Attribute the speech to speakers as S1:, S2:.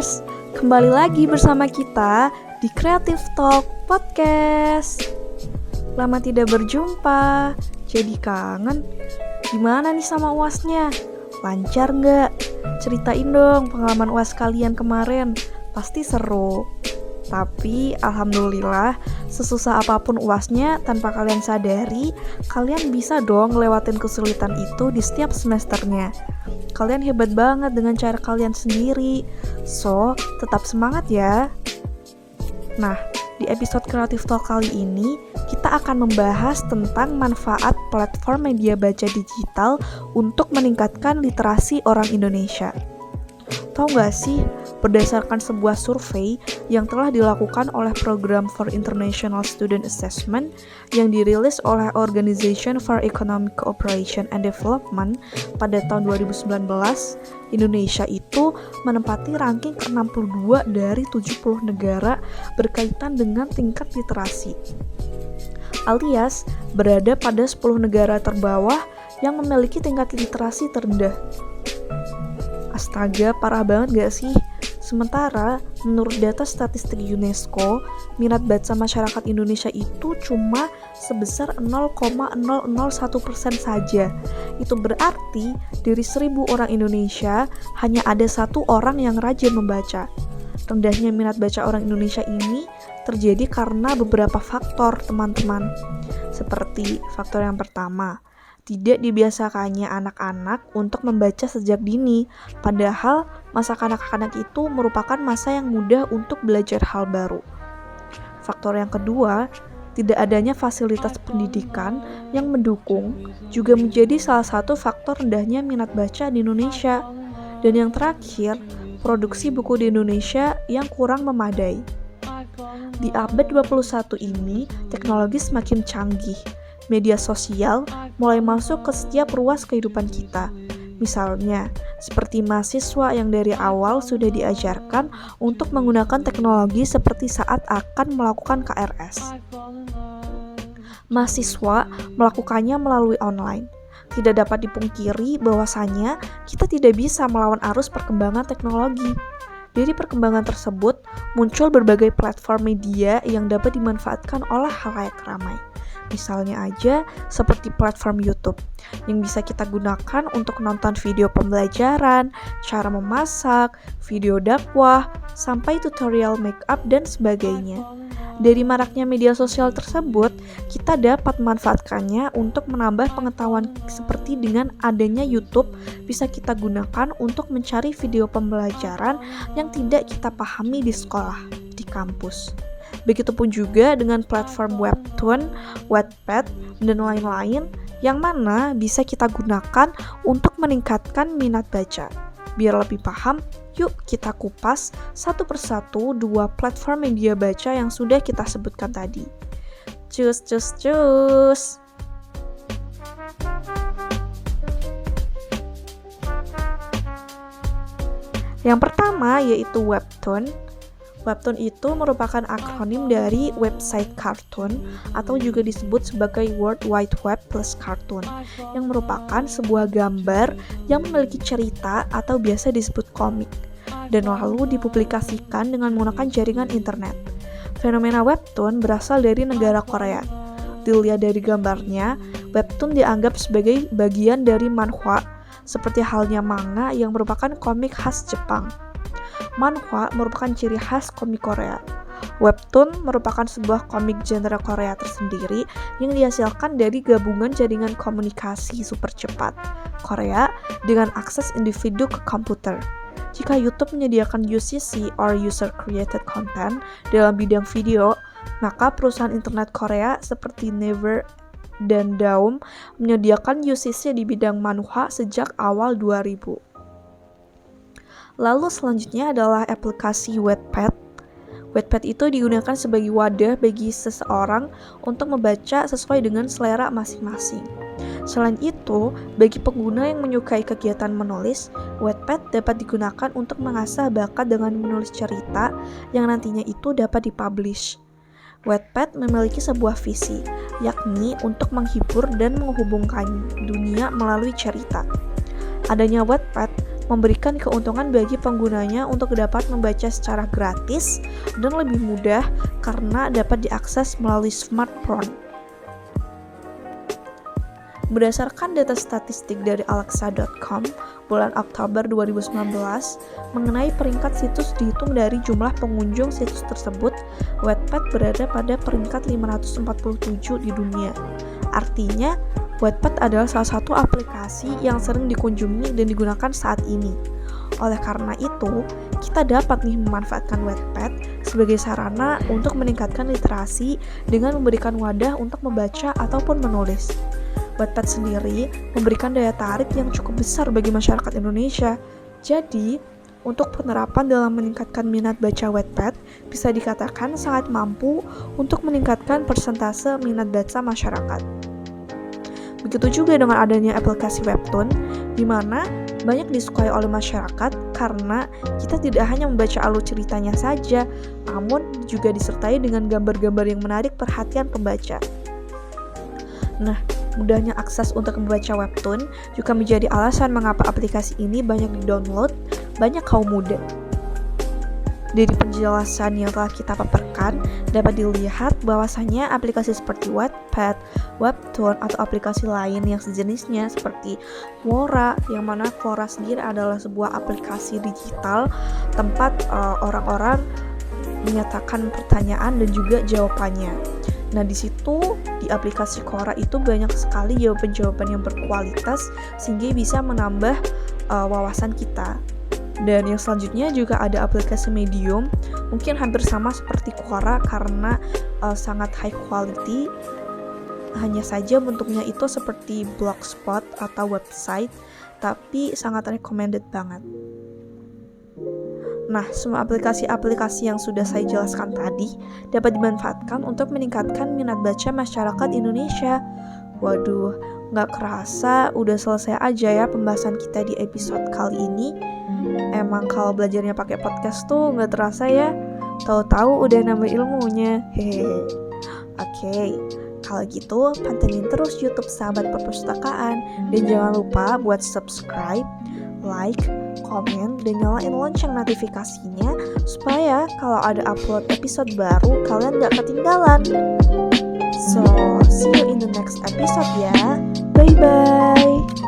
S1: Talkers, kembali lagi bersama kita di Creative Talk Podcast. Lama tidak berjumpa, jadi kangen. Gimana nih sama UASnya? Lancar nggak? Ceritain dong pengalaman UAS kalian kemarin, pasti seru. Tapi alhamdulillah, sesusah apapun UASnya, tanpa kalian sadari, kalian bisa dong ngelewatin kesulitan itu di setiap semesternya. Kalian hebat banget dengan cara kalian sendiri. So, tetap semangat ya. Nah, di episode Creative Talk kali ini, kita akan membahas tentang manfaat platform media baca digital untuk meningkatkan literasi orang Indonesia. Tahu nggak sih, berdasarkan sebuah survei yang telah dilakukan oleh Program for International Student Assessment yang dirilis oleh Organization for Economic Cooperation and Development pada tahun 2019, Indonesia itu menempati ranking ke-62 dari 70 negara berkaitan dengan tingkat literasi. Alias, berada pada 10 negara terbawah yang memiliki tingkat literasi terendah. Astaga, parah banget gak sih? Sementara, menurut data statistik UNESCO, minat baca masyarakat Indonesia itu cuma sebesar 0,001% saja. Itu berarti dari 1.000 orang Indonesia, hanya ada 1 orang yang rajin membaca. Rendahnya minat baca orang Indonesia ini terjadi karena beberapa faktor, teman-teman. Seperti faktor yang pertama, tidak dibiasakannya anak-anak untuk membaca sejak dini, padahal masa kanak-kanak itu merupakan masa yang mudah untuk belajar hal baru. Faktor yang kedua, tidak adanya fasilitas pendidikan yang mendukung juga menjadi salah satu faktor rendahnya minat baca di Indonesia. Dan yang terakhir, produksi buku di Indonesia yang kurang memadai. Di abad 21 ini, teknologi semakin canggih. Media sosial mulai masuk ke setiap ruas kehidupan kita. Misalnya, seperti mahasiswa yang dari awal sudah diajarkan untuk menggunakan teknologi seperti saat akan melakukan KRS. Mahasiswa melakukannya melalui online. Tidak dapat dipungkiri bahwasanya kita tidak bisa melawan arus perkembangan teknologi. Dari perkembangan tersebut, muncul berbagai platform media yang dapat dimanfaatkan oleh khalayak ramai. Misalnya aja seperti platform YouTube yang bisa kita gunakan untuk nonton video pembelajaran, cara memasak, video dakwah, sampai tutorial makeup dan sebagainya. Dari maraknya media sosial tersebut, kita dapat memanfaatkannya untuk menambah pengetahuan seperti dengan adanya YouTube bisa kita gunakan untuk mencari video pembelajaran yang tidak kita pahami di sekolah, di kampus. Begitupun juga dengan platform Webtoon, Wattpad, dan lain-lain yang mana bisa kita gunakan untuk meningkatkan minat baca. Biar lebih paham, yuk kita kupas satu persatu 2 platform media baca yang sudah kita sebutkan tadi. Cus. Yang pertama yaitu Webtoon. Webtoon itu merupakan akronim dari website kartun atau juga disebut sebagai World Wide Web plus kartun, yang merupakan sebuah gambar yang memiliki cerita atau biasa disebut komik, dan lalu dipublikasikan dengan menggunakan jaringan internet. Fenomena Webtoon berasal dari negara Korea. Dilihat dari gambarnya, Webtoon dianggap sebagai bagian dari manhwa, seperti halnya manga yang merupakan komik khas Jepang. Manhwa merupakan ciri khas komik Korea. Webtoon merupakan sebuah komik genre Korea tersendiri yang dihasilkan dari gabungan jaringan komunikasi super cepat Korea dengan akses individu ke komputer. Jika YouTube menyediakan UCC or User Created Content dalam bidang video, maka perusahaan internet Korea seperti Naver dan Daum menyediakan UCC di bidang manhwa sejak awal 2000. Lalu selanjutnya adalah aplikasi Wattpad. Wattpad itu digunakan sebagai wadah bagi seseorang untuk membaca sesuai dengan selera masing-masing. Selain itu, bagi pengguna yang menyukai kegiatan menulis, Wattpad dapat digunakan untuk mengasah bakat dengan menulis cerita yang nantinya itu dapat dipublish. Wattpad memiliki sebuah visi, yakni untuk menghibur dan menghubungkan dunia melalui cerita. Adanya Wattpad memberikan keuntungan bagi penggunanya untuk dapat membaca secara gratis dan lebih mudah karena dapat diakses melalui smartphone. Berdasarkan data statistik dari Alexa.com, bulan Oktober 2019, mengenai peringkat situs dihitung dari jumlah pengunjung situs tersebut, Wattpad berada pada peringkat 547 di dunia. Artinya, Wattpad adalah salah satu aplikasi yang sering dikunjungi dan digunakan saat ini. Oleh karena itu, kita dapat memanfaatkan Wattpad sebagai sarana untuk meningkatkan literasi dengan memberikan wadah untuk membaca ataupun menulis. Wattpad sendiri memberikan daya tarik yang cukup besar bagi masyarakat Indonesia. Jadi, untuk penerapan dalam meningkatkan minat baca Wattpad bisa dikatakan sangat mampu untuk meningkatkan persentase minat baca masyarakat. Begitu juga dengan adanya aplikasi Webtoon, di mana banyak disukai oleh masyarakat karena kita tidak hanya membaca alur ceritanya saja, namun juga disertai dengan gambar-gambar yang menarik perhatian pembaca. Nah, mudahnya akses untuk membaca Webtoon juga menjadi alasan mengapa aplikasi ini banyak di-download banyak kaum muda. Dari penjelasan yang telah kita paparkan, dapat dilihat bahwasanya aplikasi seperti Wattpad, Webtoon, atau aplikasi lain yang sejenisnya seperti Quora, yang mana Quora sendiri adalah sebuah aplikasi digital tempat orang-orang menyatakan pertanyaan dan juga jawabannya. Nah, di situ di aplikasi Quora itu banyak sekali jawaban-jawaban yang berkualitas sehingga bisa menambah wawasan kita. Dan yang selanjutnya juga ada aplikasi Medium, mungkin hampir sama seperti Quora karena sangat high quality. Hanya saja bentuknya itu seperti blogspot atau website, tapi sangat recommended banget. Nah, semua aplikasi-aplikasi yang sudah saya jelaskan tadi dapat dimanfaatkan untuk meningkatkan minat baca masyarakat Indonesia. Waduh, nggak kerasa udah selesai aja ya pembahasan kita di episode kali ini. Emang kalau belajarnya pakai podcast tuh nggak terasa ya, tahu-tahu udah nambah ilmunya. Hehehe. Oke, kalau gitu pantengin terus YouTube Sahabat Perpustakaan dan jangan lupa buat subscribe, like, komen, dan nyalain lonceng notifikasinya supaya kalau ada upload episode baru kalian gak ketinggalan. So, see you in the next episode ya. Bye-bye.